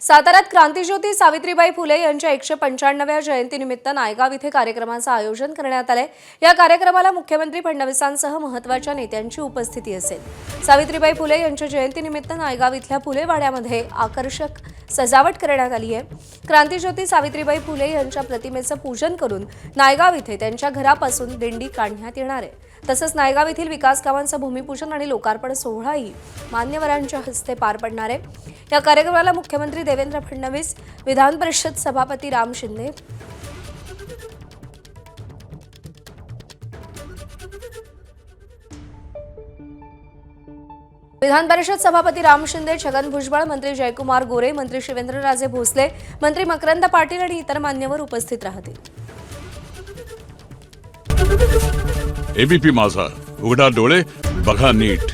साताऱ्यात क्रांतिज्योती सावित्रीबाई फुले यांच्या 195व्या जयंतीनिमित्त नायगाव इथे कार्यक्रमाचं आयोजन करण्यात आलंय। या कार्यक्रमाला मुख्यमंत्री फडणवीसांसह महत्त्वाच्या नेत्यांची उपस्थिती असेल। सावित्रीबाई फुले यांच्या जयंतीनिमित्त नायगाव इथल्या फुले वाड्यामध्ये आकर्षक सजावट करण्यात आली आहे। क्रांतिज्योती सावित्रीबाई फुले यांच्या प्रतिमेचं पूजन करून नायगाव इथे त्यांच्या घरापासून दिंडी काढण्यात येणार आहे। तसंच नायगाव येथील विकास कामांचं भूमिपूजन आणि लोकार्पण सोहळाही मान्यवरांच्या हस्ते पार पडणार आहे। या कार्यक्रमाला मुख्यमंत्री देवेंद्र फडणवीस, विधान परिषद सभापती राम शिंदे, छगन भुजबळ, मंत्री जयकुमार गोरे, मंत्री शिवेंद्रराजे भोसले, मंत्री मकरंद पाटील आणि इतर मान्यवर उपस्थित राहतील। एबीपी माझा, उघडा डोळे बघा नीट।